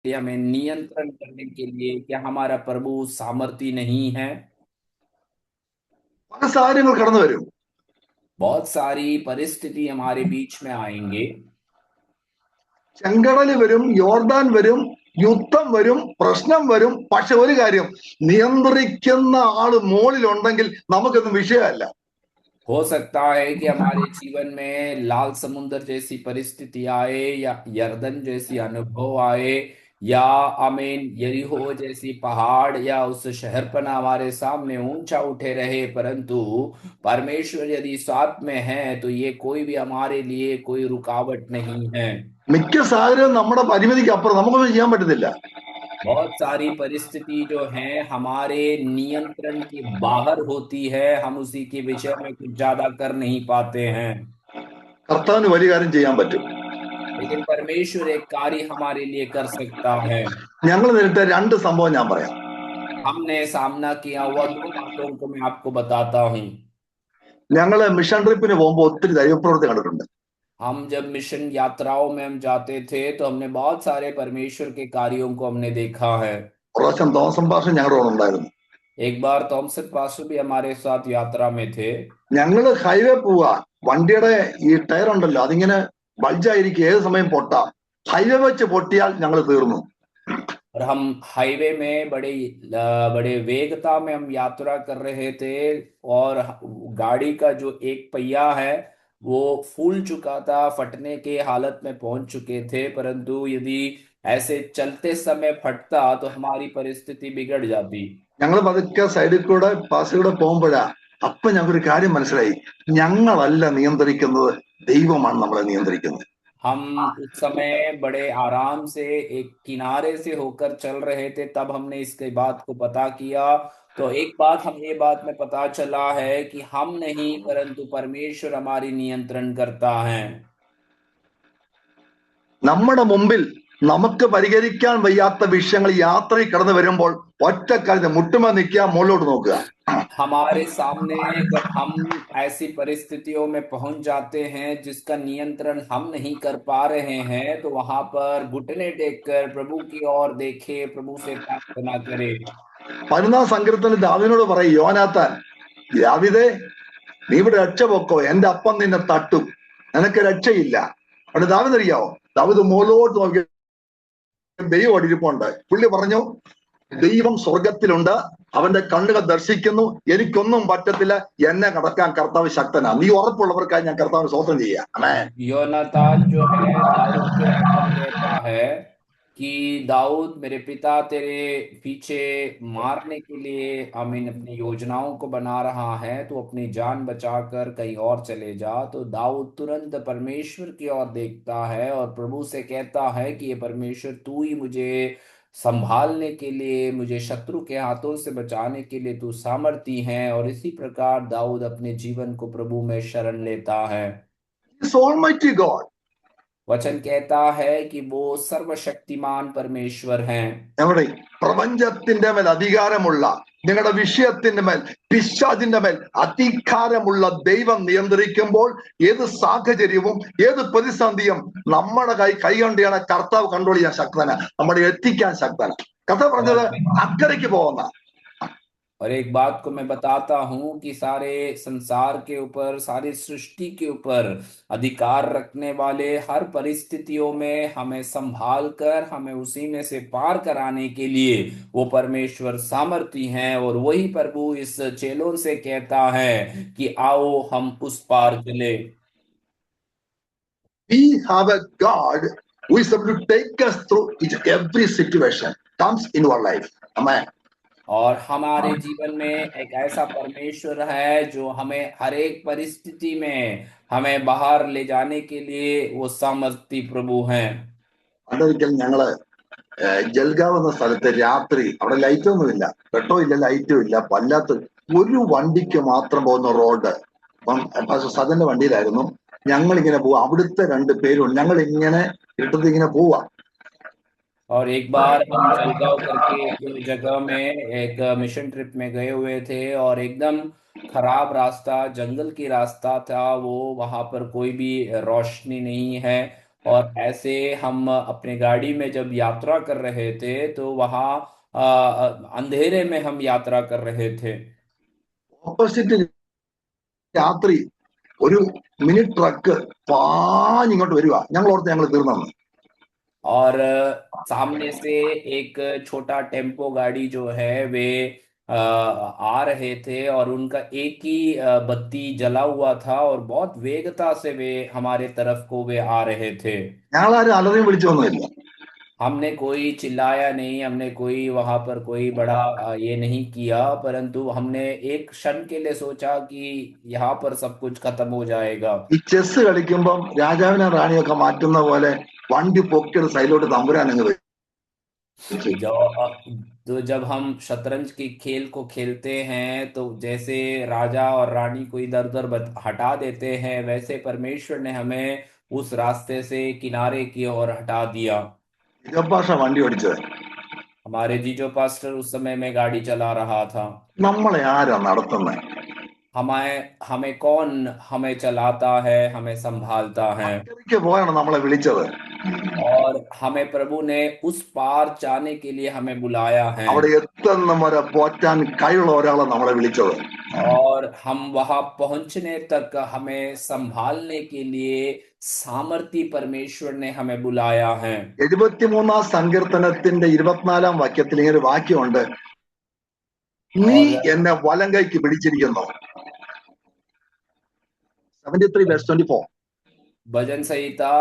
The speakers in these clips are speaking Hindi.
लिए, हमें नियंत्रण करने के लिए, क्या हमारा प्रभु सामर्थी नहीं है? പല സാഹചര്യങ്ങൾ കടന്നു വരും. बहुत सारी परिस्थिति हमारे बीच में आएंगे। ചെങ്കടല് വരും, യോർദാൻ വരും, യുദ്ധം വരും, പ്രശ്നം വരും. പക്ഷെ ഒരു കാര്യം, നിയന്ത്രിക്കുന്ന ആള് മോളിലുണ്ടെങ്കിൽ നമുക്കൊന്നും विषയമല്ല. हो सकता है कि हमारे जीवन में लाल समुद्र जैसी परिस्थिति आए, या यर्दन जैसी अनुभव आए, या आमीन यरीहो जैसी पहाड़ या उस शहरपना हमारे सामने ऊंचा उठे रहे, परंतु परमेश्वर यदि साथ में है तो ये कोई भी हमारे लिए कोई रुकावट नहीं है। മിക്ക സാഹചര്യവും നമ്മുടെ പരിമിതിക്ക് അപ്പുറം, നമുക്കൊന്നും ചെയ്യാൻ പറ്റത്തില്ല. बहुत सारी परिस्थिति जो है हमारे नियंत्रण के बाहर होती है, हम उसी के विषय में कुछ ज्यादा कर नहीं पाते हैं। കർത്താവിന് വലിയ കാര്യം ചെയ്യാൻ പറ്റും. लेकिन परमेश्वर एक कार्य हमारे लिए कर सकता है। ഞങ്ങൾ നേരിട്ട രണ്ട് സംഭവം ഞാൻ പറയാം. हमने सामना किया हुआ दो बातों को मैं आपको बताता हूँ। ഞങ്ങള് മിഷൻ ട്രിപ്പിന് പോകുമ്പോൾ ഒത്തിരി ദൈവപ്രവൃത്തി കണ്ടിട്ടുണ്ട്. हम जब मिशन यात्राओं में हम जाते थे तो हमने बहुत सारे परमेश्वर के कार्यों को हमने देखा है। പ്രാവശ്യം തോമസം പാഷൻ ഞങ്ങളുടെ കൂടെ ഉണ്ടായിരുന്നു. एक बार थॉमसन पास्टर भी हमारे साथ यात्रा में थे। ഞങ്ങള് ഹൈവേ പോവാ, വണ്ടിയുടെ ഈ ടയർ ഉണ്ടല്ലോ അതിങ്ങനെ ബൾജായിരിക്കും, ഏത് സമയം പൊട്ടാം. ഹൈവേ വെച്ച് പൊട്ടിയാൽ ഞങ്ങൾ തീർന്നു. और हम हाईवे में बड़े वेगता में हम यात्रा कर रहे थे, और गाड़ी का जो एक पहिया है वो फूल चुका था, फटने के हालत में पहुंच चुके थे, परंतु यदि ऐसे चलते समय फटता तो हमारी परिस्थिति बिगड़ जाती। ഞങ്ങൾ പതുക്കെ സൈഡിൽ കൂടെ പാസിൽ കൂടെ പോകുമ്പോഴാ അപ്പൊ ഞങ്ങൾക്കൊരു കാര്യം മനസ്സിലായി, ഞങ്ങളല്ല നിയന്ത്രിക്കുന്നത്, ദൈവമാണ് നമ്മളെ നിയന്ത്രിക്കുന്നത്. हम उस समय बड़े आराम से एक किनारे से होकर चल रहे थे, तब हमने इसके बात को पता किया। तो एक बात हम ये बात में पता चला है कि हम नहीं परंतु परमेश्वर हमारी नियंत्रण करता है। നമ്മുടെ മുമ്പിൽ നമുക്ക് പരിഹരിക്കാൻ വയ്യാത്ത വിഷയങ്ങൾ യാത്രയിൽ കടന്നു വരുമ്പോൾ ഒറ്റ കാര്യം, മുട്ടുമേ നിൽക്കുക, മുകളിലോട്ട് നോക്കുക. हमारे सामने जब हम ऐसी परिस्थितियों में पहुंच जाते हैं जिसका नियंत्रण हम नहीं कर पा रहे हैं, तो वहां पर घुटने टेक कर प्रभु की ओर देखे, प्रभु से प्रार्थना करे। 11 സങ്കീർത്തനത്തിൽ ദാവീദിനോട് പറയും, യോനാത്താൻ, ദാവീദേ, നീ ഇവിടെ രക്ഷ പൊക്കോ, എന്റെ അപ്പം നിന്നെ തട്ടും, നിനക്ക് രക്ഷയില്ല. അവിടെ ദാവീദ് അറിയാവോ, ദാവീദ് മുകളിലോട്ട് നോക്കി ദൈവം അടിയിരിപ്പുണ്ട്. പുള്ളി പറഞ്ഞു, ദൈവം സ്വർഗത്തിലുണ്ട്, അവന്റെ കണ്ണുകൾ ദർശിക്കുന്നു, എനിക്കൊന്നും പറ്റത്തില്ല, എന്നെ കടക്കാൻ കർത്താവ് ശക്തനാ. നീ ഉറപ്പുള്ളവർക്കായി ഞാൻ कर्ताविന് സ്തോത്രം ചെയ്യാം. ആമേൻ. योनातान जो है दाऊद को आकर कहता है कि दाऊद मेरे पिता तेरे पीछे मारने के लिए आमीन अपनी योजनाओं को बना रहा है, तो अपनी जान बचाकर कहीं और चले जा। तो दाऊद तुरंत परमेश्वर की ओर देखता है और प्रभु से कहता है कि ये परमेश्वर तू ही मुझे संभालने के लिए, मुझे शत्रु के हाथों से बचाने के लिए तू सामर्थी है। और इसी प्रकार दाऊद अपने जीवन को प्रभु में शरण लेता है। He is Almighty God. वचन कहता है कि वो सर्वशक्तिमान परमेश्वर हैं। നമ്മുടെ പ്രപഞ്ചത്തിന്റെ മേൽ അധികാരമുള്ള, നിങ്ങളുടെ വിഷയത്തിന്റെ മേൽ, പിശാചിന്റെ മേൽ അധികാരമുള്ള ദൈവം നിയന്ത്രിക്കുമ്പോൾ ഏത് സാഹചര്യവും ഏത് പ്രതിസന്ധിയും നമ്മുടെ കൈ കൊണ്ടാണ് കർത്താവ് കൺട്രോൾ ചെയ്യാൻ ശക്തന, നമ്മുടെ എത്തിക്കാൻ ശക്തന. കർത്താവ് പറഞ്ഞത് और അക്കരയ്ക്ക് പോകുന്ന. और एक बात को मैं बताता हूं कि सारे संसार के ऊपर, सारी सृष्टि के ऊपर अधिकार रखने वाले, हर परिस्थितियों में हमें संभाल कर हमें उसी में से पार कराने के लिए वो परमेश्वर सामर्थी हैं। और वही प्रभु इस चेलों से कहता है कि आओ हम उस पार चले। We have a God who is able to take us through each every situation comes in our life. Amen. और हमारे जीवन में एक ऐसा परमेश्वर है जो हमें हर एक परिस्थिति में हमें बाहर ले जाने के लिए वो सामर्थी प्रभु हैं। അതൊരിക്കൽ ഞങ്ങള് ജൽഗാവ് എന്ന സ്ഥലത്ത് രാത്രി, അവിടെ ലൈറ്റ് ഒന്നുമില്ല, പെട്രോൾ ഇല്ല, ലൈറ്റും ഇല്ല, വല്ലാത്ത ഒരു വണ്ടിക്ക് മാത്രം പോകുന്ന റോഡ്. അപ്പം സദന്റെ വണ്ടിയിലായിരുന്നു ഞങ്ങൾ. ഇങ്ങനെ പോവാ, അവിടുത്തെ രണ്ട് പേരും ഞങ്ങൾ ഇങ്ങനെ ഇരുട്ടത്ത് ഇങ്ങനെ പോവാ. और एक बार हम जलगांव करके एक जगह में एक मिशन ट्रिप में गए हुए थे, और एकदम खराब रास्ता, जंगल की रास्ता था वो, वहां पर कोई भी रोशनी नहीं है। और ऐसे हम अपने गाड़ी में जब यात्रा कर रहे थे तो वहाँ अंधेरे में हम यात्रा कर रहे थे। ഓപ്പോസിറ്റ് രാത്രി ഒരു മിനി ട്രക്ക് പാഞ്ഞിങ്ങോട്ട് വരിക. ഞങ്ങൾ ഓർത്ത് ഞങ്ങൾ തീർന്നെന്ന്. और सामने से एक छोटा टेम्पो गाड़ी जो है वे आ रहे थे, और उनका एक ही बत्ती जला हुआ था और बहुत वेगता से वे हमारे तरफ को वे आ रहे थे। ഞങ്ങളാരും അലറിയും വിളിച്ചൊന്നുമില്ല. हमने कोई चिल्लाया नहीं, हमने कोई वहां पर कोई बड़ा ये नहीं किया, परंतु हमने एक क्षण के लिए सोचा कि यहाँ पर सब कुछ खत्म हो जाएगा। ഈ ചെസ് കളിക്കുമ്പം രാജാവിനെ റാണിയൊക്കെ മാറ്റുന്ന പോലെ വണ്ടി പൊക്കിയുടെ സൈഡിലോട്ട് തമ്പുരാൻ അങ്ങ് വെച്ചു. जो तो जब हम शतरंज के खेल को खेलते हैं तो जैसे राजा और रानी को इधर उधर हटा देते हैं, वैसे परमेश्वर ने हमें उस रास्ते से किनारे की ओर हटा दिया। ജബ്ബാഷ വണ്ടി ഓടിച്ചത്. हमारे जीजो पास्टर उस समय में गाड़ी चला रहा था। നമ്മളെ ആരാ നടത്തുന്നത്? हमें हमें कौन हमें चलाता है, हमें संभालता है। അക്കരയ്ക്ക് പോയാണ് നമ്മളെ വിളിച്ചത്. और हमें प्रभु ने उस पार जाने के लिए हमें बुलाया है। അവിടെ എത്തുന്ന വരെ പോറ്റാൻ കഴിവുള്ള ഒരാളെ നമ്മളെ വിളിച്ചത്. और हम वहां पहुंचने तक हमें संभालने के लिए सामर्थी परमेश्वर ने हमें बुलाया है। 73 സങ്കീർത്തനത്തിന്റെ 24 ഇങ്ങനെ ഒരു വാക്യമുണ്ട്. നീ और എന്നെ വലം കൈക്ക് പിടിച്ചിരിക്കുന്നു. 73:24. भजन संहिता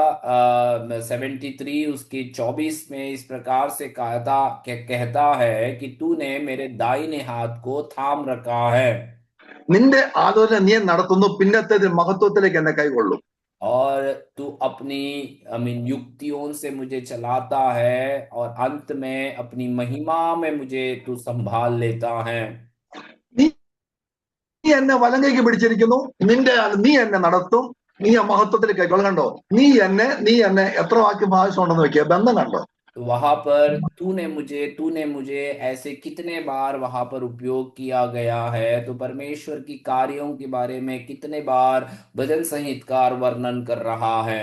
73 उसकी 24 में इस प्रकार से कहता है कि तूने मेरे दाहिने हाथ को थाम रखा है, നിന്റെ ആലോചന നീ നടത്തുന്നു, പിന്നത്തേത് മഹത്വത്തിലേക്ക് എന്നെ കൈകൊള്ളും. और तू अपनी युक्तियों से मुझे चलाता है, और अंत में अपनी महिमा में मुझे तू संभाल लेता है। നീ നീ എന്നെ വലം കൈക്ക് പിടിച്ചിരിക്കുന്നു, നീ എന്നെ നടത്തും, നീ ആ മഹത്വത്തിലേക്ക് കൈകൊള്ളും. കണ്ടോ, നീ എന്നെ എത്ര വാക്യം ഭാഷ വെക്കുക, ബന്ധം കണ്ടോ? तो वहां पर तूने मुझे ऐसे कितने बार वहां पर उपयोग किया गया है, तो परमेश्वर की कार्यों के बारे में कितने बार भजन संहितकार वर्णन कर रहा है।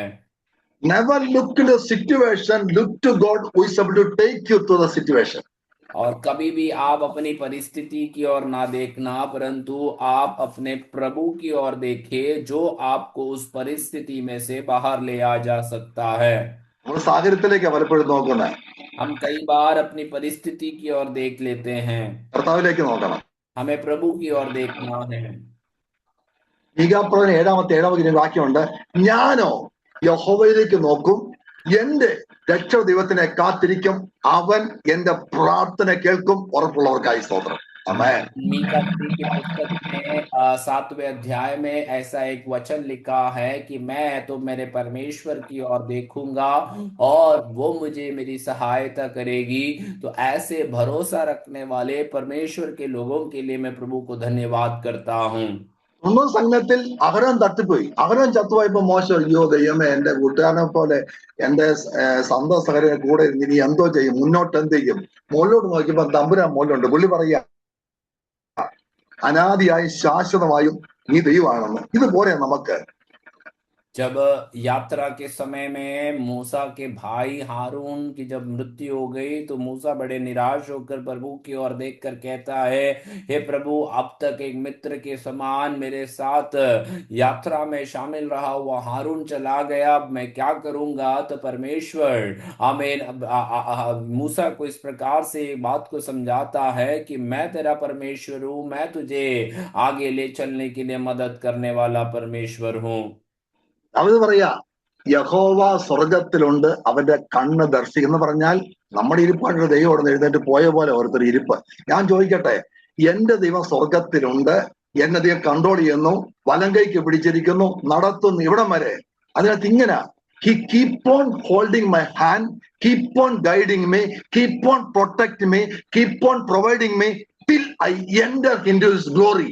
Never look to the situation, look to God who is able to take you to the situation. और कभी भी आप अपनी परिस्थिति की ओर ना देखना, परंतु आप अपने प्रभु की ओर देखिए, जो आपको उस परिस्थिति में से बाहर ले आ जा सकता है। നമ്മൾ സാഹചര്യത്തിലേക്ക് പലപ്പോഴും നോക്കുന്നത്, हम कई बार अपनी परिस्थिति की ओर देख लेते हैं, കർത്താവിലേക്ക് നോക്കണം. हमें प्रभु की ओर देखना है। മീകാപ്രവചനം 7:7 വാക്യമുണ്ട്. ഞാനോ യഹോവയിലേക്ക് നോക്കും, എന്റെ രക്ഷ ദൈവത്തിനെ കാത്തിരിക്കും, അവൻ എന്റെ പ്രാർത്ഥന കേൾക്കും. ഉറപ്പുള്ളവർക്കായി സ്തോത്രം. ആമേൻ. मीका नबी की पुस्तक में 7वें अध्याय में ऐसा एक वचन लिखा है कि मैं तो मेरे परमेश्वर की ओर देखूंगा और वो मुझे मेरी सहायता करेगी। तो ऐसे भरोसा रखने वाले परमेश्वर के लोगों के लिए मैं प्रभु को धन्यवाद करता हूँ। ഒന്നും സംഘത്തിൽ അഹരോൻ തട്ടിപ്പോയി. അഹരോൻ ചത്തുപോയപ്പോ മോശം, അയ്യോ ദൈവമേ, എന്റെ കൂട്ടുകാരനെ പോലെ എന്റെ സ്വന്തം സഹോദരനെ കൂടെ ഇരുന്ന് ഇനി എന്തോ ചെയ്യും, മുന്നോട്ട് എന്ത് ചെയ്യും? മുകളിലോട്ട് നോക്കിയപ്പോ തമ്പുരാൻ മുകളിലുണ്ട്. പുള്ളി പറയാ, അനാദിയായും ശാശ്വതമായും നീ ദൈവമാണെന്ന്. ഇത് പോരെ നമുക്ക്? जब यात्रा के समय में मूसा के भाई हारून की जब मृत्यु हो गई, तो मूसा बड़े निराश होकर प्रभु की ओर देखकर कहता है, हे प्रभु, अब तक एक मित्र के समान मेरे साथ यात्रा में शामिल रहा हुआ हारून चला गया, अब मैं क्या करूंगा? तो परमेश्वर आमीन मूसा को इस प्रकार से एक बात को समझाता है कि मैं तेरा परमेश्वर हूं, मैं तुझे आगे ले चलने के लिए मदद करने वाला परमेश्वर हूं। അവര് പറയാ, യഹോവ സ്വർഗത്തിലുണ്ട്, അവന്റെ കണ്ണ് ദർശിക്കുന്ന പറഞ്ഞാൽ നമ്മുടെ ഇരിപ്പാണ് ദൈവം അവിടെ എഴുന്നേറ്റ് പോയ പോലെ ഓരോരുത്തർ ഇരിപ്പ്. ഞാൻ ചോദിക്കട്ടെ, എന്റെ ദൈവം സ്വർഗത്തിലുണ്ട്, എന്നെ ദൈവം കൺട്രോൾ ചെയ്യുന്നു, വലം കൈക്ക് പിടിച്ചിരിക്കുന്നു, നടത്തുന്നു, ഇവിടം വരെ. അതിനകത്ത് ഇങ്ങനെ, he keep on holding my hand, keep on guiding me, keep on protect me, keep on providing me till I enter into his glory.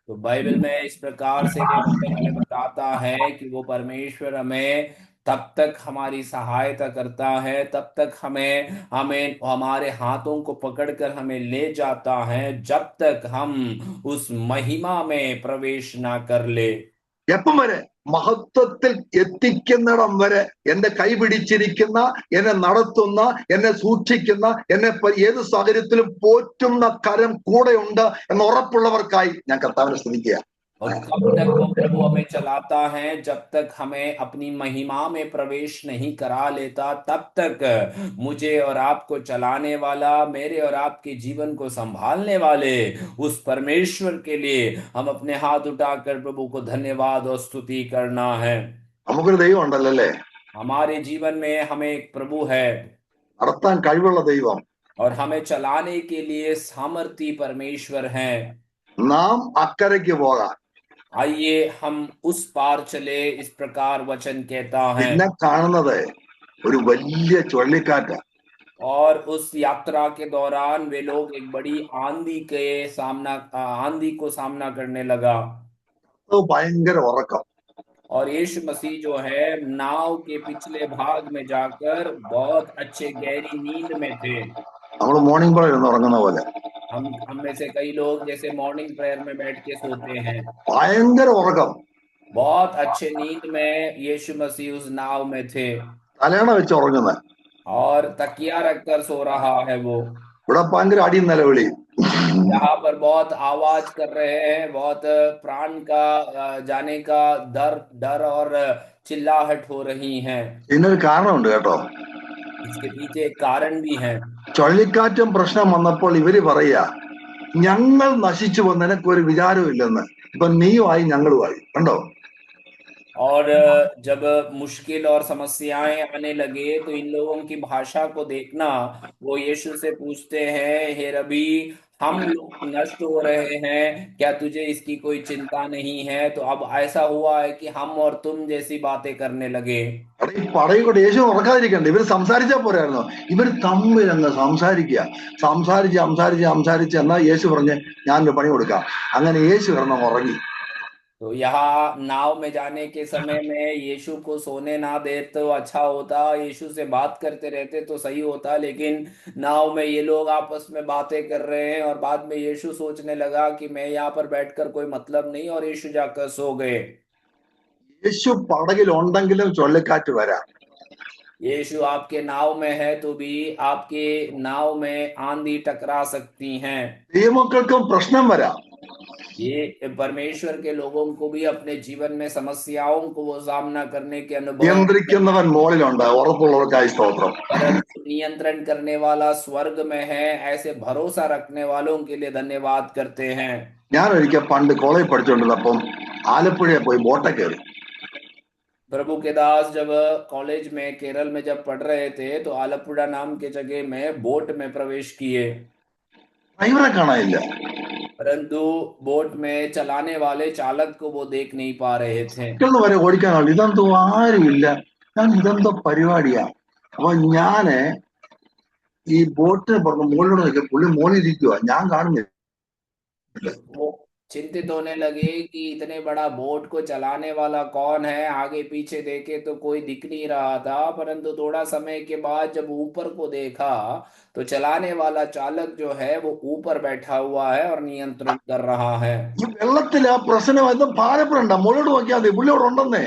तो बाइबल में इस प्रकार से वचन हमें बताता है कि वो परमेश्वर हमें तब तक हमारी सहायता करता है, तब तक हमें हमें हमारे हाथों को पकड़कर हमें ले जाता है, जब तक हम उस महिमा में प्रवेश ना कर ले। എപ്പം വരെ? മഹത്വത്തിൽ എത്തിക്കുന്നിടം വരെ എന്റെ കൈ പിടിച്ചിരിക്കുന്ന, എന്നെ നടത്തുന്ന, എന്നെ സൂക്ഷിക്കുന്ന, എന്നെ ഏത് സാഹചര്യത്തിലും പോറ്റുന്ന കരം കൂടെയുണ്ട് എന്ന് ഉറപ്പുള്ളവർക്കായി ഞാൻ കർത്താവിനെ സ്തുതിക്കുക. और कब तक वो प्रभु हमें चलाता है? जब तक हमें अपनी महिमा में प्रवेश नहीं करा लेता, तब तक मुझे और आपको चलाने वाला, मेरे और आपके जीवन को संभालने वाले उस परमेश्वर के लिए हम अपने हाथ उठाकर प्रभु को धन्यवाद और स्तुति करना है। നമുക്കൊരു ദൈവം ഉണ്ടല്ലോ അല്ലേ? हमारे जीवन में हमें एक प्रभु है നടത്താൻ കഴിവുള്ള ദൈവം. और हमें चलाने के लिए सामर्थी परमेश्वर हैं। നാം അക്കരയ്ക്ക് പോകാം. आइए हम उस पार चले, इस प्रकार वचन कहता है। പിന്നെ കാണുന്നത് ഒരു വലിയ ചുഴലിക്കാറ്റ്. और उस यात्रा के दौरान वे लोग एक बड़ी आंधी को सामना करने लगा। ഭയങ്കര ഉറക്കം. और यीशु मसीह जो है नाव के पिछले भाग में जाकर बहुत अच्छे गहरी नींद में थे। നമ്മൾ മോർണിംഗ് പ്രയർ ഇരുന്ന് ഉറങ്ങുന്ന പോലെ. हम में से कई लोग जैसे मॉर्निंग प्रेयर में बैठ के सोते हैं। ഭയങ്കര ഉറക്കം. बहुत अच्छे नींद में यीशु मसीह उस नाव में थे തലയണ വെച്ച് ഉറങ്ങുന്നത്. और तकिया रखकर सो रहा है वो। ഇവിടെ ഭയങ്കര അടി നിലവിളി. यहाँ पर बहुत आवाज कर रहे हैं, बहुत प्राण का जाने का डर और चिल्लाहट हो रही है। ഇതിനൊരു കാരണമുണ്ട് കേട്ടോ. इसके पीछे एक कारण भी है। ചുഴലിക്കാറ്റും പ്രശ്നം വന്നപ്പോൾ ഇവര് പറയാ, ഞങ്ങൾ നശിച്ചു വന്ന് നിനക്കൊരു വിചാരവും ഇല്ലെന്ന്. ഇപ്പൊ നീയുമായി ഞങ്ങളുമായി. കണ്ടോ? और जब मुश्किल और समस्याएं आने लगे तो इन लोगों की भाषा को देखना, वो यीशु से पूछते हैं, हे रबी, हम लोग नष्ट हो रहे हैं, क्या तुझे इसकी कोई चिंता नहीं है? तो अब ऐसा हुआ है कि हम और तुम जैसी बातें करने लगे। അവിടെ ഈ പടയിക്കൂടെ യേശു ഉറക്കാതിരിക്കണ്ട. ഇവര് സംസാരിച്ചാ പോരായിരുന്നോ? ഇവര് തമ്മിൽ അങ്ങ് സംസാരിച്ച് എന്നാ യേശു പറഞ്ഞ് ഞാനൊരു പണി കൊടുക്കാം. അങ്ങനെ യേശു കിടന്ന് ഉറങ്ങി. तो यहाँ नाव में जाने के समय में यीशु को सोने ना दे तो अच्छा होता, यीशु से बात करते रहते तो सही होता, लेकिन नाव में ये लोग आपस में बातें कर रहे हैं और बाद में यीशु सोचने लगा कि मैं यहाँ पर बैठकर कोई मतलब नहीं, और यीशु जाकर सो गए। യേശു പടകിൽ ഉണ്ടെങ്കിലും ചുഴലിക്കാറ്റ് വരാം. यीशु आपके नाव में है तो भी आपके नाव में आंधी टकरा सकती हैं। ദൈവമക്കൾക്കും പ്രശ്നം വരാം. ये परमेश्वर के लोगों को भी अपने जीवन में समस्याओं को वो सामना करने के अनुभव। നിയന്ത്രിക്കുന്നവൻ മോളിലുണ്ട്. ഉറപ്പുള്ളവർക്കായി സ്തോത്രം. नियंत्रण करने वाला स्वर्ग में है, ऐसे भरोसा रखने वालों के लिए धन्यवाद करते हैं। ഞാൻ ഒരിക്കൽ പണ്ട് കോളേജ് പഠിച്ചുകൊണ്ടിരുന്നപ്പം ആലപ്പുഴയെ പോയി ബോട്ടെ കയറി. प्रभु के दास जब कॉलेज में केरल में जब पढ़ रहे थे तो आलपुड़ा नाम के जगह में बोट में प्रवेश किए, ഡ്രൈവറെ കാണാനില്ല. परंतु बोट में चलाने वाले चालक को वो देख नहीं पा रहे थे। വരെ ഓടിക്കാനുള്ള ഇതെന്തോ ആരുമില്ല. ഞാൻ ഇതെന്തോ പരിപാടിയാ. അപ്പൊ ഞാന് ഈ ബോട്ടിന് പുറത്ത് മുകളിലൂടെ നിൽക്കുക, പുള്ളി മോളിരിക്കുക, ഞാൻ കാണുന്നില്ല. वो चिंतित होने लगे कि इतने बड़ा बोट को चलाने वाला कौन है, आगे पीछे देखे तो कोई दिख नहीं रहा था, परंतु थोड़ा समय के बाद जब ऊपर को देखा तो चलाने वाला चालक जो है वो ऊपर बैठा हुआ है और नियंत्रण कर रहा है। ഈ വെള്ളത്തിൽ ആ പ്രശ്നം ഭാരപ്പെടണ്ട, മുകളിലോട്ട് നോക്കിയാൽ മതി, പുള്ളി അവിടെ ഉണ്ടെന്നേ.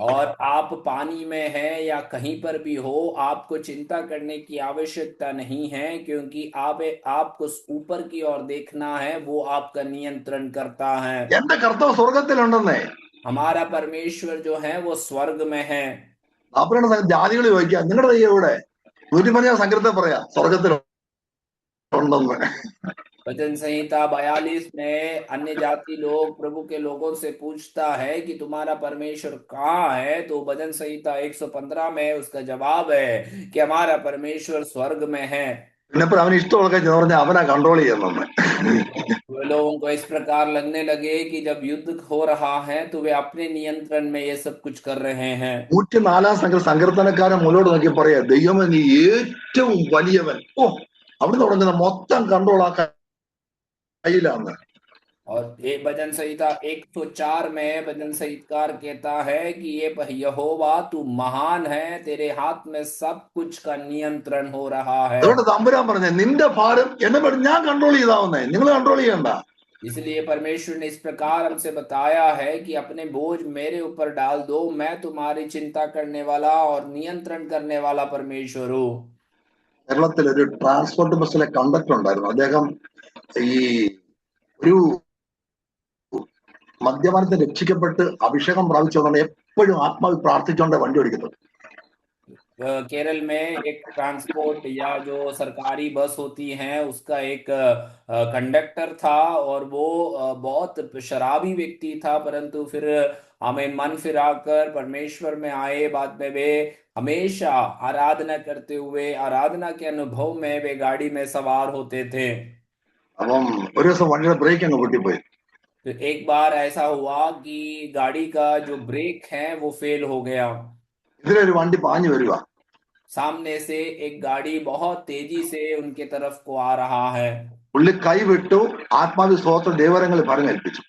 और आप पानी में हैं या कहीं पर भी हो, आपको चिंता करने की आवश्यकता नहीं है, क्योंकि आपको ऊपर की ओर देखना है, वो आपका नियंत्रण करता है। എന്റെ കർത്താവ് സ്വർഗത്തിലുണ്ടെന്നേ. हमारा परमेश्वर जो है वो स्वर्ग में है। അവരുടെ ജാതികൾ ചോദിക്കുക, നിങ്ങളുടെ ദൈവം എവിടെ? 110 സങ്കീർത്തനം പറയാ സ്വർഗത്തിലുണ്ടെന്ന്. भजन संहिता 42 में अन्य जाति लोग प्रभु के लोगों से पूछता है कि तुम्हारा परमेश्वर कहाँ है, तो भजन संहिता 115 में उसका जवाब है कि हमारा परमेश्वर स्वर्ग में है। പിന്നെപ്പോൾ അവന് ഇഷ്ടമുള്ള പറഞ്ഞാൽ അവനാ കൺട്രോൾ ചെയ്യുന്നെന്ന്. लोगों को इस प्रकार लगने लगे कि जब युद्ध हो रहा है तो वे अपने नियंत्रण में ये सब कुछ कर रहे हैं। 104 സങ്കീർത്തനക്കാരൻ മുന്നോട്ട് നോക്കി പറയാ, ദൈവമേ നീ ഏറ്റവും വലിയവൻ. ഓ, അവിടെ തുടങ്ങുന്ന മൊത്തം കൺട്രോൾ ആ കയ്യിലാണ്. और ये भजन संहिता 104 में भजन संहितकार कहता है कि ये यहोवा तू महान है, तेरे हाथ में सब कुछ का नियंत्रण हो रहा है। അതുകൊണ്ട് തമ്പുരാൻ പറഞ്ഞ നിന്റെ ഭാരം എന്നെ ഞാൻ കൺട്രോൾ ചെയ്താവുന്നേ, നിങ്ങൾ കൺട്രോൾ ചെയ്യണ്ട. इसलिए परमेश्वर ने इस प्रकार हमसे बताया है कि अपने बोझ मेरे ऊपर डाल दो, मैं तुम्हारी चिंता करने वाला और नियंत्रण करने वाला परमेश्वर हूँ। കേരളത്തിൽ ഒരു ട്രാൻസ്പോർട്ട് ബസ്സിലെ കണ്ടക്ടർ ഉണ്ടായിരുന്നു. അദ്ദേഹം ഈ ഒരു മദ്യപാനത്തിൽ രക്ഷിക്കപ്പെട്ട് അഭിഷേകം പ്രാപിച്ചതുകൊണ്ട് എപ്പോഴും ആത്മാവിൽ പ്രാർത്ഥിച്ചുകൊണ്ട് വണ്ടി ഓടിക്കുന്നത്. केरल में एक ट्रांसपोर्ट या जो सरकारी बस होती हैं उसका एक कंडक्टर था, और वो बहुत शराबी व्यक्ति था, परंतु फिर हमें मन फिराकर परमेश्वर में आए। बाद में वे हमेशा आराधना करते हुए, आराधना के अनुभव में वे गाड़ी में सवार होते थे। അപ്പം ഒരു ദിവസം വണ്ടിയുടെ ബ്രേക്ക് അങ്ങ് പൊട്ടിപ്പോയി. तो एक बार ऐसा हुआ कि गाड़ी का जो ब्रेक है वो फेल हो गया। ഇതിലൊരു വണ്ടി പാഞ്ഞു വരിക. सामने से एक गाड़ी बहुत तेजी से उनके तरफ को आ रहा है। പുള്ളി കൈവിട്ടു, ആത്മാവിൽ സ്വോത്രം ദൈവരങ്ങളിൽ ഫലമേൽപ്പിച്ചു.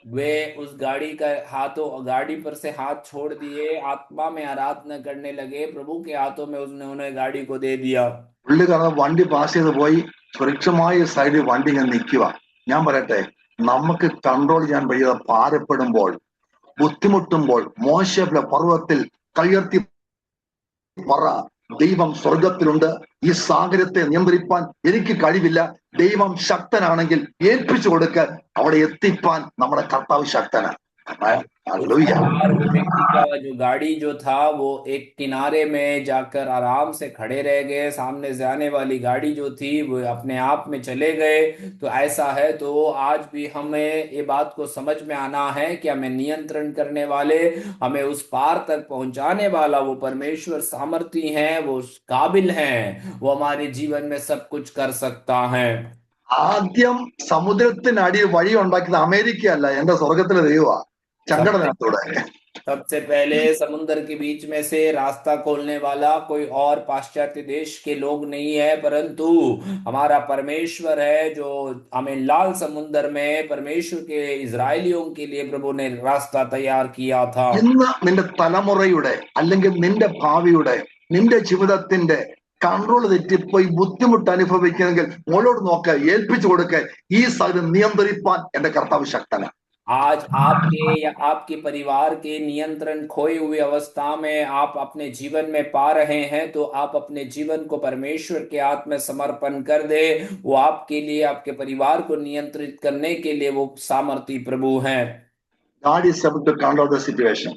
वे उस गाड़ी का हाथों गाड़ी पर से हाथ छोड़ दिए, आत्मा में आराधना करने लगे, प्रभु के हाथों में उसने उन्हें गाड़ी को दे दिया। പുള്ളി കാരണം വണ്ടി പാസ് ചെയ്ത് പോയി. സുരക്ഷമായ സൈഡിൽ വണ്ടി ഇങ്ങനെ നിൽക്കുക. ഞാൻ പറയട്ടെ, നമുക്ക് കൺട്രോൾ ചെയ്യാൻ വയ്യാതെ ഭാരപ്പെടുമ്പോൾ, ബുദ്ധിമുട്ടുമ്പോൾ, മോശയുടെ പർവ്വത്തിൽ കയ്യർത്തി പറ, ദൈവം സ്വർഗത്തിലുണ്ട്. ഈ സാഗരത്തെ നിയന്ത്രിപ്പാൻ എനിക്ക് കഴിവില്ല. ദൈവം ശക്തനാണെങ്കിൽ ഏൽപ്പിച്ചു കൊടുക്ക. അവിടെ എത്തിപ്പാൻ നമ്മുടെ കർത്താവ് ശക്തനാണ്. उस ഹല്ലേലൂയ. प्रकार वो व्यक्ति का जो गाड़ी जो था वो एक किनारे में जाकर आराम से खड़े रह गए। सामने से आने वाली गाड़ी जो थी वो अपने आप में चले गए। तो ऐसा है तो आज भी हमें ये बात को समझ में आना है कि हमें नियंत्रण करने वाले, हमें उस पार तक पहुंचाने वाला वो परमेश्वर सामर्थी है, वो काबिल है, वो हमारे जीवन में सब कुछ कर सकता है। ആദ്യം സമുദ്രത്തിനടിയിൽ വഴി ഉണ്ടാക്കിയത് അമേരിക്കയല്ല, എന്റെ സ്വർഗത്തിലെ ദൈവമാ, सबसे ചങ്കടനകത്തൂടെ. सबसे पहले समुद्र के बीच में से रास्ता खोलने वाला कोई और पाश्चात्य देश के लोग नहीं है, परंतु हमारा परमेश्वर है, जो हमें लाल समुद्र में परमेश्वर के इजरायलियों के लिए प्रभु ने रास्ता तैयार किया था। ഇന്ന് നിന്റെ തലമുറയുടെ അല്ലെങ്കിൽ നിന്റെ ഭാവിയുടെ നിന്റെ ജീവിതത്തിന്റെ കൺട്രോൾ തെറ്റിപ്പോയി ബുദ്ധിമുട്ട് അനുഭവിക്കുന്നെങ്കിൽ മോളോട് നോക്ക, ഏൽപ്പിച്ചു കൊടുക്ക. ഈ സാഹചര്യം നിയന്ത്രിപ്പാൻ എന്റെ കർത്താവ് ശക്തനാണ്. आज आपके या आपके परिवार के नियंत्रण खोए हुए अवस्था में आप अपने जीवन में पा रहे हैं, तो आप अपने जीवन को परमेश्वर के हाथ में समर्पण कर दे। वो आपके लिए, आपके परिवार को नियंत्रित करने के लिए वो सामर्थी प्रभु हैं। God is able to control the situation.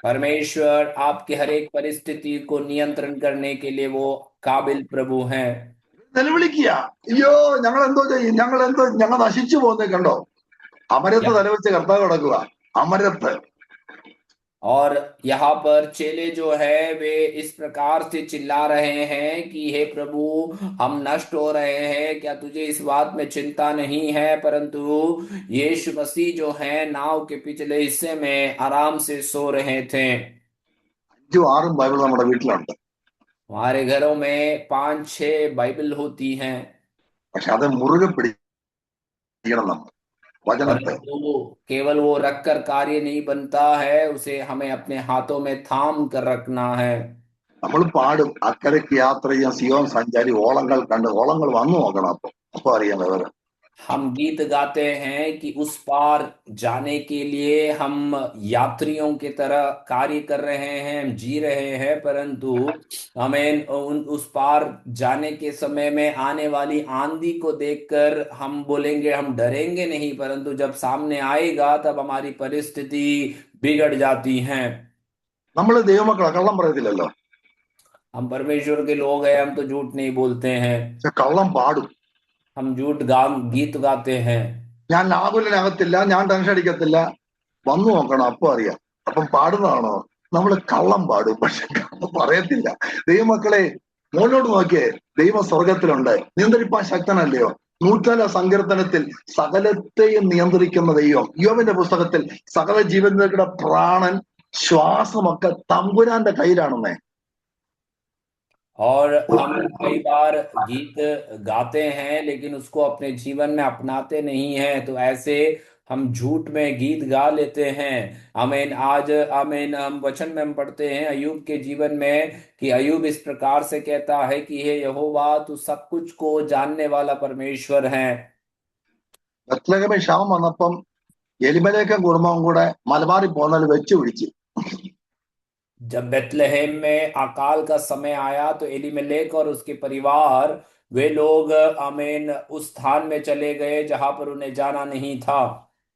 परमेश्वर आपके हर एक परिस्थिति को नियंत्रण करने के लिए वो काबिल प्रभु हैं। നിലവിളിക്കുക, അയ്യോ ഞങ്ങൾ എന്തോ ചെയ്യും, ഞങ്ങൾ നശിച്ചു പോകുന്നത് കണ്ടോ. അമരത്ത് തലവെച്ച് കർത്താവ് കിടക്കുക, അമരത്ത്. और यहाँ पर चेले जो है वे इस प्रकार से चिल्ला रहे हैं कि हे प्रभु, हम नष्ट हो रहे हैं, क्या तुझे इस बात में चिंता नहीं है? परंतु यीशु मसीह जो है नाव के पिछले हिस्से में आराम से सो रहे थे। 5-6 ബൈബിൾ നമ്മുടെ വീട്ടിലുണ്ട്. हमारे घरों में 5-6 बाइबल होती हैं, പക്ഷെ അത് മുറുകെ പിടിക്കണം നമ്മൾ വചനത്തെ. परंतु केवल वो रखकर कार्य नहीं बनता है, उसे हमें अपने हाथों में थाम कर रखना है। നമ്മൾ പാടും, അക്കരയ്ക്ക് യാത്ര ചെയ്യാൻ സിയോൻ സഞ്ചാരി ഓളങ്ങൾ കണ്ട്. ഓളങ്ങൾ വന്നു നോക്കണം. അപ്പൊ അറിയാം വിവരം. हम गीत गाते हैं कि उस पार जाने के लिए हम यात्रियों की तरह कार्य कर रहे हैं, हम जी रहे हैं, परंतु हमें उस पार जाने के समय में आने वाली आंधी को देखकर हम बोलेंगे, हम डरेंगे नहीं, परंतु जब सामने आएगा तब हमारी परिस्थिति बिगड़ जाती है। നമ്മൾ ദൈവമക്കളെ കള്ളം പറയത്തില്ലല്ലോ, हम परमेश्वर के लोग हैं, हम तो झूठ नहीं बोलते हैं, പക്ഷെ കള്ളം പാടും. हम गीत गाते हैं। ഞാൻ ആകുലനാകത്തില്ല, ഞാൻ ടെൻഷൻ അടിക്കത്തില്ല. വന്നു നോക്കണം, അപ്പൊ അറിയാം. അപ്പം പാടുന്നതാണോ? നമ്മൾ കള്ളം പാടും, പക്ഷെ കള്ളം പറയത്തില്ല. ദൈവമക്കളെ മോനോട് നോക്കിയേ, ദൈവം സ്വർഗത്തിലുണ്ട്, നിയന്ത്രിപ്പാൻ ശക്തനല്ലയോ. 104 സങ്കീർത്തനത്തിൽ സകലത്തെയും നിയന്ത്രിക്കുന്ന ദൈവം. യോബിന്റെ പുസ്തകത്തിൽ സകല ജീവനുകളുടെ പ്രാണൻ ശ്വാസമൊക്കെ തമ്പുരാന്റെ കയ്യിലാണെന്നേ. और हम कई बार गीत गाते हैं लेकिन उसको अपने जीवन में अपनाते नहीं हैं, तो ऐसे हम झूठ में गीत गा लेते हैं। आमीन। आज आमीन, हम वचन में हम पढ़ते हैं अय्यूब के जीवन में कि अय्यूब इस प्रकार से कहता है कि हे यहोवा, तू सब कुछ को जानने वाला परमेश्वर है। ബത്ലഹേമിൽ ക്ഷാമം വന്നപ്പം എലിമലേക്കും കുടുംബവും കൂടെ മലബാറിൽ പോകുന്നതിൽ വെച്ച് പിടിച്ച്. जब बेथलेहेम में अकाल का समय आया तो एलीमेलेक और उसके परिवार, वे लोग आमीन उस स्थान में चले गए जहां पर उन्हें जाना नहीं था।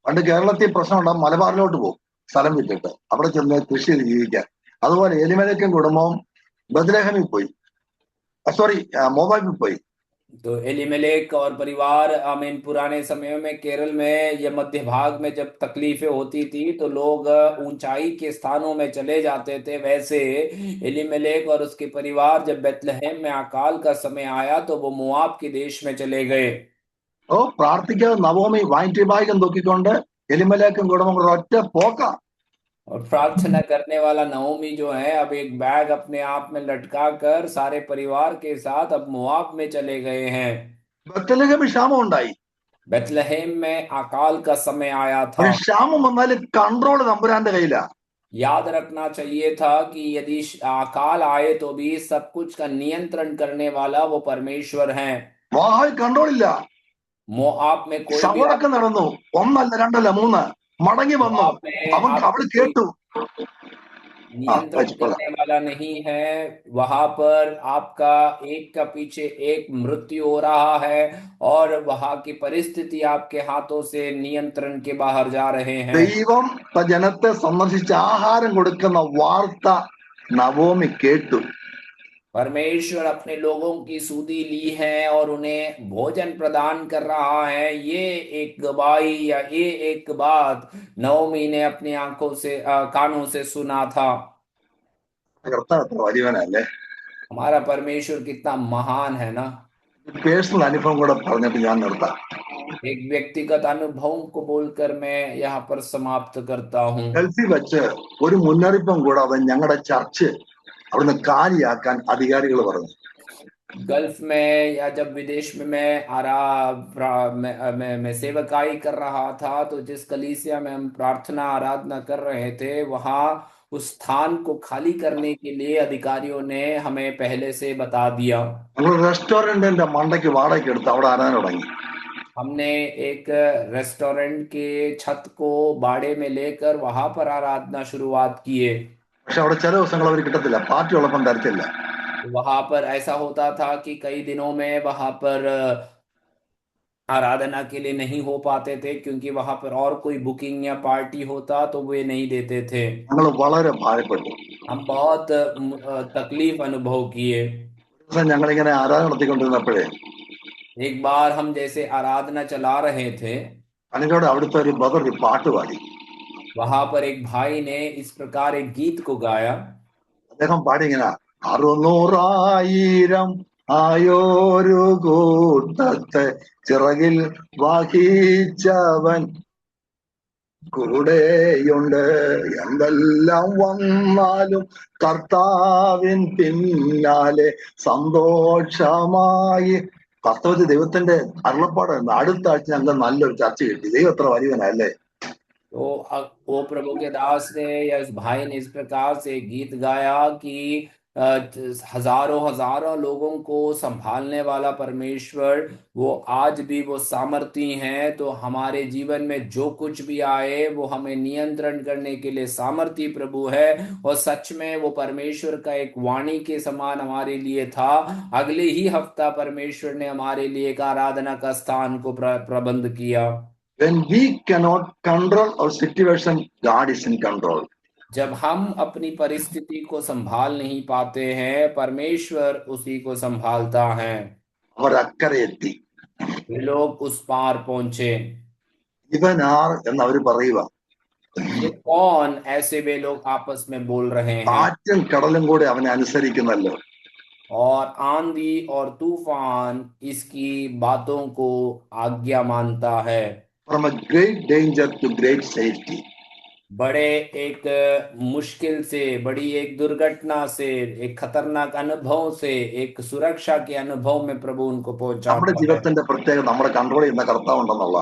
പണ്ട് കേരളത്തിൽ പ്രശ്നമുണ്ടാകും, മലബാറിലോട്ട് പോകും സ്ഥലം വിട്ടിട്ട്, അവിടെ ചെന്ന് കൃഷി ചെയ്ത് ജീവിക്കാൻ. അതുപോലെ എലിമലേക്കും കുടുംബവും ബത്ലഹേമിൽ പോയി, സോറി, മോവാബിൽ പോയി. तो एलीमेलेक और परिवार आमीन पुराने समयों में केरल में या मध्य भाग में जब तकलीफें होती थी तो लोग ऊंचाई के स्थानों में चले जाते थे, वैसे एलीमेलेक और उसके परिवार जब बेथलेहेम में अकाल का समय आया तो वो मोआब के देश में चले गए। ഓ, പ്രാർത്ഥിക്കാതെ നവോമി വായിറ്റി ബാഗം തൂക്കിക്കൊണ്ട് എലിമലേക്കും കുടുംബം കൂടെ ഒറ്റ പോക്ക. और प्रार्थना करने वाला नओमी जो है अब एक बैग अपने आप में लटका कर सारे परिवार के साथ अब मोआब में चले गए हैं। ബത്ലഹേമിൽ ക്ഷാമം ഉണ്ടായി. बेथलेहेम में अकाल का समय आया था। പക്ഷെ ക്ഷാമം വന്നാൽ കൺട്രോൾ തമ്പുരാന്റെ കയ്യിലാ. याद रखना चाहिए था कि यदि अकाल आए तो भी सब कुछ का नियंत्रण करने वाला वो परमेश्वर हैं। മോഹാൽ कंट्रोल ഇല്ല. मोआब में कोई भी ശവടക്കം നടന്നു, ഒന്നല്ല രണ്ടല്ല മൂന്ന്, മടങ്ങി വന്നു. मोआब में അവള് आपको कोई കേട്ടു. ആ नियंत्रण വെച്ചപ്പോളാ करने वाला नहीं है। वहां पर आपका एक का पीछे एक मृत्यु हो रहा है और वहां की परिस्थिति आपके हाथों से नियंत्रण के बाहर जा रहे हैं। ദൈവം ജനത്തെ സന്ദർശിച്ച് ആഹാരം കൊടുക്കുന്ന വാർത്ത നവോമി കേട്ടു. परमेश्वर अपने लोगों की सुधि ली है और उन्हें भोजन प्रदान कर रहा है, ये एक गवाही या ये एक बात नवमी ने अपनी आंखों से कानों से सुना था। കർത്താവ് എത്ര വലിയവനല്ലേ. हमारा परमेश्वर कितना महान है ना। പേഴ്സണൽ അനുഭവം കൂടെ പറഞ്ഞിട്ട് ഞാൻ നിർത്താം. एक व्यक्तिगत अनुभव को बोलकर मैं यहाँ पर समाप्त करता हूँ। ഗൾഫിൽ വെച്ച് ഒരു മുന്നറിയിപ്പും കൂടാതെ ഞങ്ങളുടെ ചർച്ച് അവിടുന്ന് കാലിയാക്കാൻ അധികാരികൾ പറഞ്ഞു. गल्फ में या जब विदेश में मैं मैं सेवकाई कर रहा था तो जिस कलीसिया में हम प्रार्थना आराधना कर रहे थे वहां उस स्थान को खाली करने के लिए अधिकारियों ने हमें पहले से बता दिया। നമ്മൾ റെസ്റ്റോറന്റിന്റെ മണ്ടയ്ക്ക് വാടകയ്ക്ക് എടുത്ത് അവിടെ ആരാധന തുടങ്ങി. हमने एक रेस्टोरेंट के छत को बाड़े में लेकर वहां पर आराधना शुरुआत किए। പക്ഷെ അവിടെ ചില ദിവസങ്ങൾ അവർ കിട്ടത്തില്ല, പാർട്ടി ഉള്ളപ്പം തരത്തില്ല. वहां पर ऐसा होता था कि कई दिनों में वहां पर आराधना के लिए नहीं हो पाते थे क्योंकि वहां पर और कोई बुकिंग या पार्टी होता तो वे नहीं देते थे। ഞങ്ങൾ വളരെ ഭാരപ്പെട്ടു. हम बहुत तकलीफ अनुभव किए। ഞങ്ങളിങ്ങനെ ആരാധന നടത്തിക്കൊണ്ടിരുന്നപ്പോഴേ एक बार हम जैसे आराधना चला रहे थे, അതിനോട് അവിടുത്തെ ഒരു ബ്രദർ ഒരു പാട്ട് പാടി. वहां पर एक भाई ने इस प्रकार एक गीत को गाया। അദ്ദേഹം പാടി ഇങ്ങനെ, 600,000 ആയോരു കൂട്ടത്തെ ചിറകിൽ വഹിച്ചവൻ കൂടെയുണ്ട്, എന്തെല്ലാം വന്നാലും കർത്താവിൻ പിന്നാലെ സന്തോഷമായി. കർത്താവ് ദൈവത്തിന്റെ അരുളപ്പാടായിരുന്നു. അടുത്ത ആഴ്ച ഞങ്ങൾക്ക് നല്ലൊരു ചർച്ച കിട്ടി. ദൈവം എത്ര വലിയവനല്ലേ. तो वो प्रभु के दास ने या इस भाई ने इस प्रकार से गीत गाया कि हजारों हजारों लोगों को संभालने वाला परमेश्वर वो आज भी वो सामर्थी हैं। तो हमारे जीवन में जो कुछ भी आए वो हमें नियंत्रण करने के लिए सामर्थी प्रभु है। और सच में वो परमेश्वर का एक वाणी के समान हमारे लिए था। अगले ही हफ्ता परमेश्वर ने हमारे लिए एक आराधना का स्थान को प्रबंध किया। When we cannot control our situation, God is in control. जब हम अपनी परिस्थिति को संभाल नहीं पाते हैं, परमेश्वर उसी को संभालता है। അവർ അക്കരെ എത്തി. वे लोग उस पार पहुंचे। ഇവൻ ആർ എന്ന് അവർ പറയുക. ये कौन, ऐसे वे लोग आपस में बोल रहे हैं। കാറ്റും കടലും കൂടെ അവനെ അനുസരിക്കുന്നല്ലോ. और आंधी और तूफान इसकी बातों को आज्ञा मानता है। From a great danger to great safety. बड़े एक मुश्किल से, बड़ी एक दुर्घटना से, एक खतरनाक अनुभव से एक सुरक्षा के अनुभव में प्रभु उनको നമ്മുടെ पहुंचाता है। ജീവിതത്തിന്റെ പ്രത്യേകത നമ്മുടെ കൺട്രോൾ ചെയ്യുന്ന കർത്താവ് ഉണ്ടെന്നുള്ള.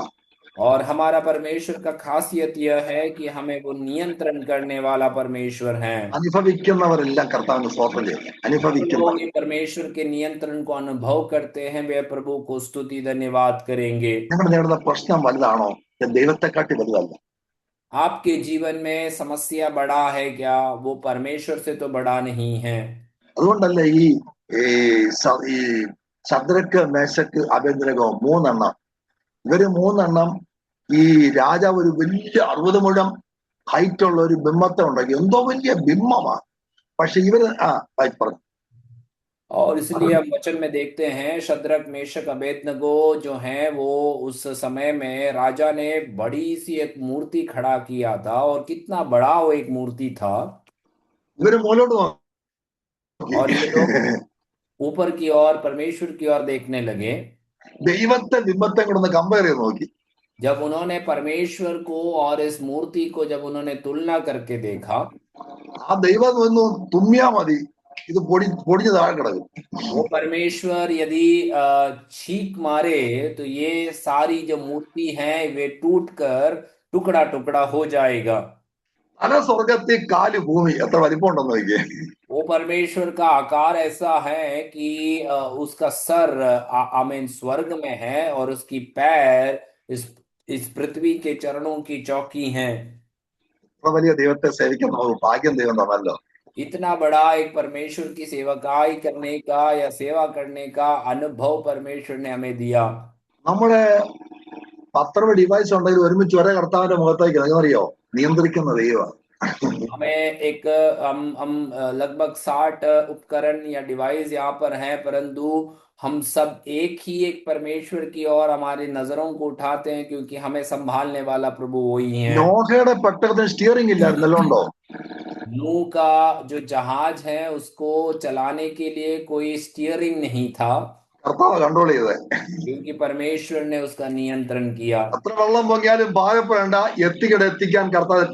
और हमारा परमेश्वर का खासियत यह है कि हमें वो नियंत्रण करने वाला परमेश्वर है। അനുഭവിക്കുന്നവരെല്ലാം കർത്താവിന് സ്തോത്രം ചെയ്യുന്നു. जो അനുഭവിക്കുന്നവർ. लोग ये परमेश्वर के नियंत्रण को अनुभव करते हैं वे प्रभु को स्तुति धन्यवाद करेंगे। ഞങ്ങൾ നേരിടുന്ന പ്രശ്നം വലുതാണോ? ദൈവത്തെക്കാട്ടി വലുതല്ല. आपके जीवन में समस्या बड़ा है क्या? वो परमेश्वर से तो बड़ा नहीं है। അതുകൊണ്ടല്ലേ ഈ ഈ ശദ്രക്ക് മേശക്ക് അബേദ്നെഗോ മൂന്നെണ്ണം, ഇവര് മൂന്നെണ്ണം ഈ രാജാവ് ഒരു വലിയ 60 മുഴം ഹൈറ്റ് ഉള്ള ഒരു ബിംബത്തെ ഉണ്ടാക്കി. എന്തോ വലിയ ബിംബമാണ്. പക്ഷെ ഇവര് പറഞ്ഞു. और इसलिए हम वचन में देखते हैं शद्रक मेशक अबेदनगो जो हैं वो उस समय में राजा ने बड़ी सी एक मूर्ति खड़ा किया था, और कितना बड़ा वो एक मूर्ति था। ഇവര് മുകളിലോട്ട് നോക്കി. और ये लोग ऊपर की ओर परमेश्वर की ओर देखने लगे। ദൈവത്തെ ബിംബത്തെ കൂടെ ഒന്ന് കമ്പയർ ചെയ്ത് നോക്കി. जब उन्होंने परमेश्वर को और इस मूर्ति को जब उन्होंने तुलना करके देखा, ആ ദൈവം ഒന്ന് തുമ്മിയാ മതി, ഇത് പൊടിഞ്ഞ് താഴെ കിടക്കും. वो परमेश्वर यदि छींक मारे तो ये सारी जो मूर्ति है वे टूट कर टुकड़ा टुकड़ा हो जाएगा। തല സ്വർഗത്തിൽ കാല് ഭൂമി, എത്ര വലിപ്പമുണ്ടെന്ന് നോക്കിയേ. वो परमेश्वर का आकार ऐसा है कि उसका सर आमीन स्वर्ग में है, और उसकी पैर इस पृथ्वी के चरणों की चौकी हैं। ഇത്ര വലിയ ദൈവത്തെ സേവിക്കാൻ നമുക്ക് ഭാഗ്യം ദൈവം തന്നല്ലോ. इतना बड़ा एक परमेश्वर की सेवकाई करने का या सेवा करने का अनुभव परमेश्वर ने हमें दिया। നമ്മുടെ 10 ഡിവൈസ് ഉണ്ടെങ്കിൽ ഒരുമിച്ച് ഒരേ കർത്താവിന്റെ മുഖത്തേക്ക് അറിയോ, നിയന്ത്രിക്കുന്ന ദൈവം. हमें एक हम लगभग 60 उपकरण या डिवाइस यहाँ पर हैं, परंतु हम सब एक ही एक परमेश्वर की ओर हमारी नजरों को उठाते हैं, क्योंकि हमें संभालने वाला प्रभु वही है। നോഹയുടെ പെട്ടകത്തിന് സ്റ്റിയറിംഗ് ഇല്ലായിരുന്നല്ലോ, ഉണ്ടോ? नूह का जो जहाज है उसको चलाने के लिए कोई स्टीयरिंग नहीं था, കർത്താവ് കൺട്രോൾ ചെയ്തത്. क्योंकि परमेश्वर ने उसका नियंत्रण किया। എത്ര വെള്ളം പൊങ്ങിയാലും ഭാഗപ്പെടേണ്ട, എത്തിക്കാൻ കർത്താവ്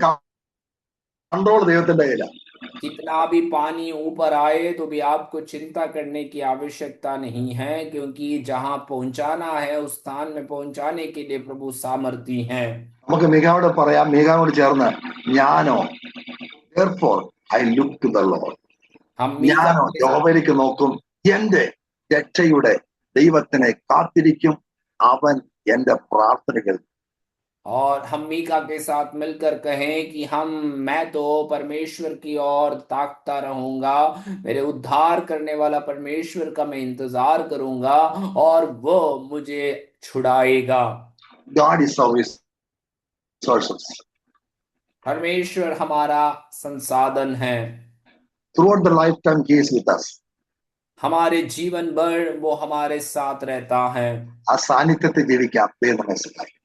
കൺട്രോൾ ദൈവത്തിന്റെ കയ്യിലാണ്. कितना भी पानी ऊपर आए तो भी आपको चिंता करने की आवश्यकता नहीं है, क्योंकि जहां पहुंचाना है उस स्थान में पहुंचाने के लिए प्रभु सामर्थी हैं। നമുക്ക് മികാവോട് പറയാം, മികാവോട് ചേർന്ന്, ഞാനോ therefore I look to the Lord. हम मीका ഞാനോ के साथ യഹോവയിലേക്ക് നോക്കും, എന്റെ രക്ഷയുടെ ദൈവത്തിനെ കാത്തിരിക്കും, അവൻ എന്റെ പ്രാർത്ഥനകൾ. और हम मीका के साथ मिलकर कहें कि मैं तो परमेश्वर की ओर ताकता रहूंगा, मेरे उद्धार करने वाला परमेश्वर का मैं इंतजार करूंगा, और वो मुझे छुड़ाएगा। God is our resources. परमेश्वर हमारा संसाधन है। Throughout the lifetime he is with us. हमारे जीवन भर वो हमारे साथ रहता है, ആ സാന്നിധ്യത്തെ ജീവിക്കാൻ ദൈവം നമ്മെ സഹായിക്കും.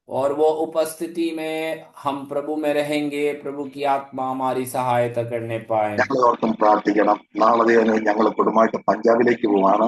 और वो उपस्थिति में हम प्रभु में रहेंगे, प्रभु की आत्मा हमारी सहायता करने पाए। ഞങ്ങൾ ഓർത്തും പ്രാർത്ഥിക്കണം. നാളെ ഞങ്ങൾ കുടുംബമായിട്ട് പഞ്ചാബിലേക്ക് പോവാണ്.